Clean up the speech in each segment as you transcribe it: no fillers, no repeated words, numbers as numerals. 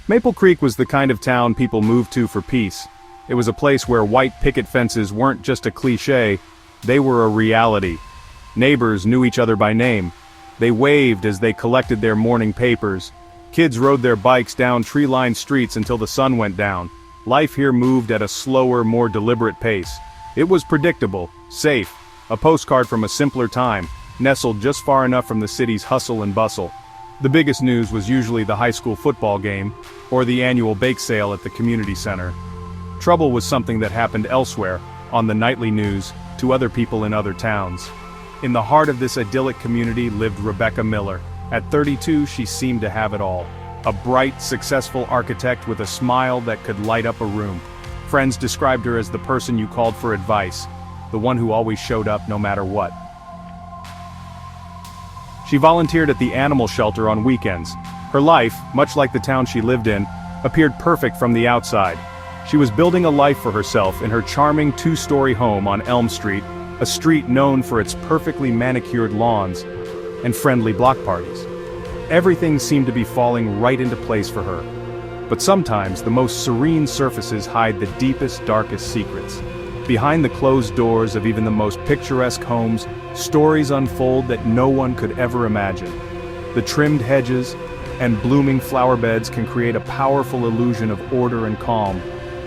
Maple Creek was the kind of town people moved to for peace. It was a place where white picket fences weren't just a cliché, they were a reality. Neighbors knew each other by name. They waved as they collected their morning papers. Kids rode their bikes down tree-lined streets until the sun went down. Life here moved at a slower, more deliberate pace. It was predictable, safe, a postcard from a simpler time, nestled just far enough from the city's hustle and bustle. The biggest news was usually the high school football game, or the annual bake sale at the community center. Trouble was something that happened elsewhere, on the nightly news, to other people in other towns. In the heart of this idyllic community lived Rebecca Miller. At 32, she seemed to have it all. A bright, successful architect with a smile that could light up a room. Friends described her as the person you called for advice, the one who always showed up no matter what. She volunteered at the animal shelter on weekends. Her life, much like the town she lived in, appeared perfect from the outside. She was building a life for herself in her charming two-story home on Elm Street, a street known for its perfectly manicured lawns and friendly block parties. Everything seemed to be falling right into place for her. But sometimes the most serene surfaces hide the deepest, darkest secrets. Behind the closed doors of even the most picturesque homes, stories unfold that no one could ever imagine. The trimmed hedges and blooming flower beds can create a powerful illusion of order and calm.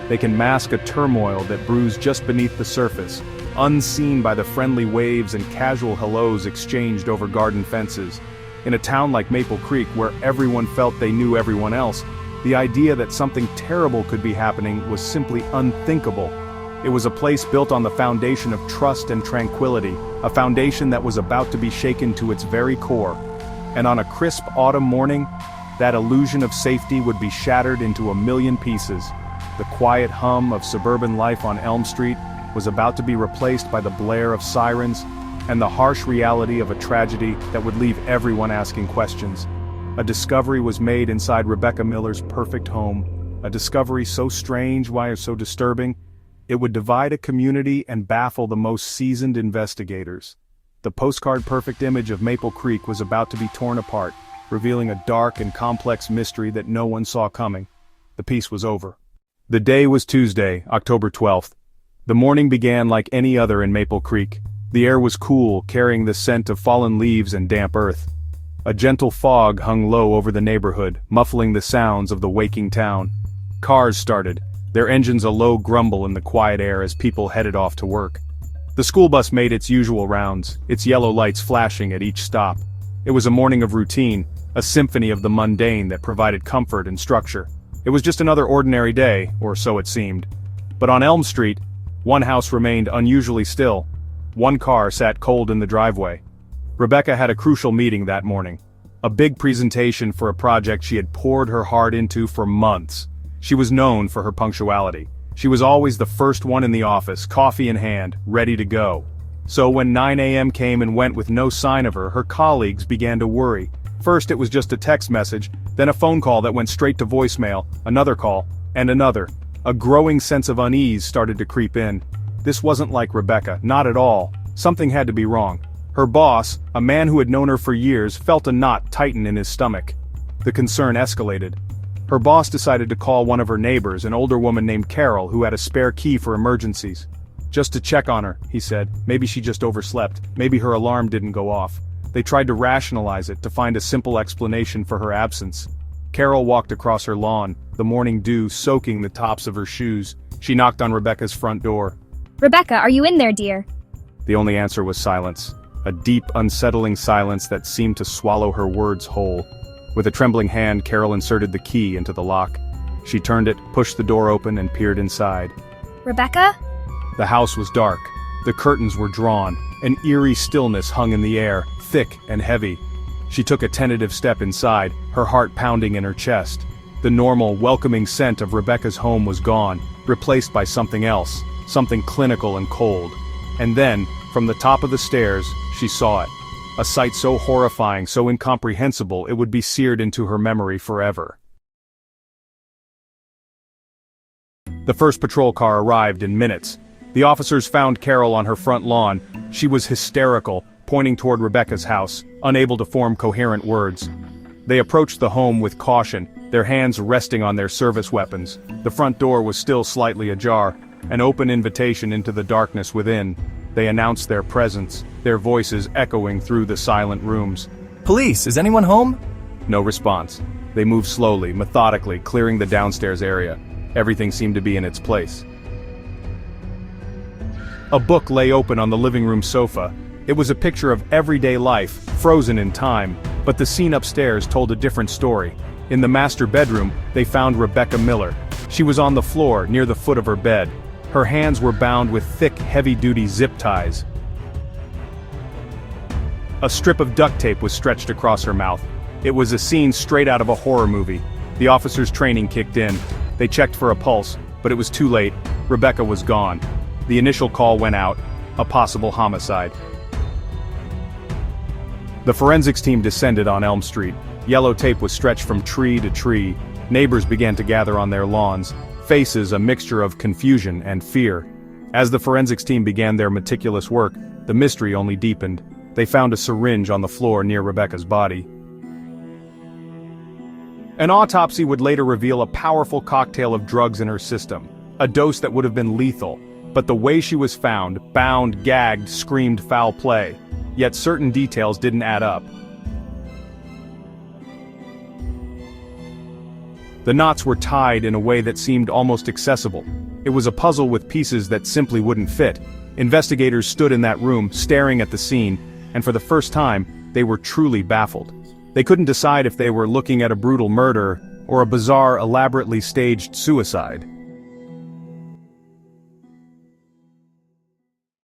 They can mask a turmoil that brews just beneath the surface, unseen by the friendly waves and casual hellos exchanged over garden fences. In a town like Maple Creek, where everyone felt they knew everyone else, the idea that something terrible could be happening was simply unthinkable. It was a place built on the foundation of trust and tranquility, a foundation that was about to be shaken to its very core. And on a crisp autumn morning, that illusion of safety would be shattered into a million pieces. The quiet hum of suburban life on Elm Street was about to be replaced by the blare of sirens and the harsh reality of a tragedy that would leave everyone asking questions. A discovery was made inside Rebecca Miller's perfect home, a discovery so strange, why so disturbing, it would divide a community and baffle the most seasoned investigators. The postcard-perfect image of Maple Creek was about to be torn apart, revealing a dark and complex mystery that no one saw coming. The piece was over. The day was Tuesday, October 12th. The morning began like any other in Maple Creek. The air was cool, carrying the scent of fallen leaves and damp earth. A gentle fog hung low over the neighborhood, muffling the sounds of the waking town. Cars started, their engines a low grumble in the quiet air as people headed off to work. The school bus made its usual rounds, its yellow lights flashing at each stop. It was a morning of routine, a symphony of the mundane that provided comfort and structure. It was just another ordinary day, or so it seemed. But on Elm Street, one house remained unusually still. One car sat cold in the driveway. Rebecca had a crucial meeting that morning. A big presentation for a project she had poured her heart into for months. She was known for her punctuality. She was always the first one in the office, coffee in hand, ready to go. So when 9 a.m. came and went with no sign of her, her colleagues began to worry. First it was just a text message, then a phone call that went straight to voicemail, another call, and another. A growing sense of unease started to creep in. This wasn't like Rebecca, not at all. Something had to be wrong. Her boss, a man who had known her for years, felt a knot tighten in his stomach. The concern escalated. Her boss decided to call one of her neighbors, an older woman named Carol, who had a spare key for emergencies. Just to check on her, he said. Maybe she just overslept. Maybe her alarm didn't go off. They tried to rationalize it, to find a simple explanation for her absence. Carol walked across her lawn, the morning dew soaking the tops of her shoes. She knocked on Rebecca's front door. Rebecca, are you in there, dear? The only answer was silence. A deep, unsettling silence that seemed to swallow her words whole. With a trembling hand, Carol inserted the key into the lock. She turned it, pushed the door open, and peered inside. Rebecca? The house was dark. The curtains were drawn. An eerie stillness hung in the air, thick and heavy. She took a tentative step inside, her heart pounding in her chest. The normal, welcoming scent of Rebecca's home was gone, replaced by something else, something clinical and cold. And then, from the top of the stairs, she saw it. A sight so horrifying, so incomprehensible, it would be seared into her memory forever. The first patrol car arrived in minutes. The officers found Carol on her front lawn. She was hysterical, pointing toward Rebecca's house, unable to form coherent words. They approached the home with caution, their hands resting on their service weapons. The front door was still slightly ajar, an open invitation into the darkness within. They announced their presence, their voices echoing through the silent rooms. Police, is anyone home? No response. They moved slowly, methodically, clearing the downstairs area. Everything seemed to be in its place. A book lay open on the living room sofa. It was a picture of everyday life, frozen in time, but the scene upstairs told a different story. In the master bedroom, they found Rebecca Miller. She was on the floor, near the foot of her bed. Her hands were bound with thick, heavy-duty zip ties. A strip of duct tape was stretched across her mouth. It was a scene straight out of a horror movie. The officers' training kicked in. They checked for a pulse, but it was too late. Rebecca was gone. The initial call went out, a possible homicide. The forensics team descended on Elm Street. Yellow tape was stretched from tree to tree. Neighbors began to gather on their lawns, faces a mixture of confusion and fear. As the forensics team began their meticulous work, the mystery only deepened. They found a syringe on the floor near Rebecca's body. An autopsy would later reveal a powerful cocktail of drugs in her system, a dose that would have been lethal. But the way she was found, bound, gagged, screamed foul play. Yet certain details didn't add up. The knots were tied in a way that seemed almost accessible. It was a puzzle with pieces that simply wouldn't fit. Investigators stood in that room, staring at the scene, and for the first time, they were truly baffled. They couldn't decide if they were looking at a brutal murder or a bizarre, elaborately staged suicide.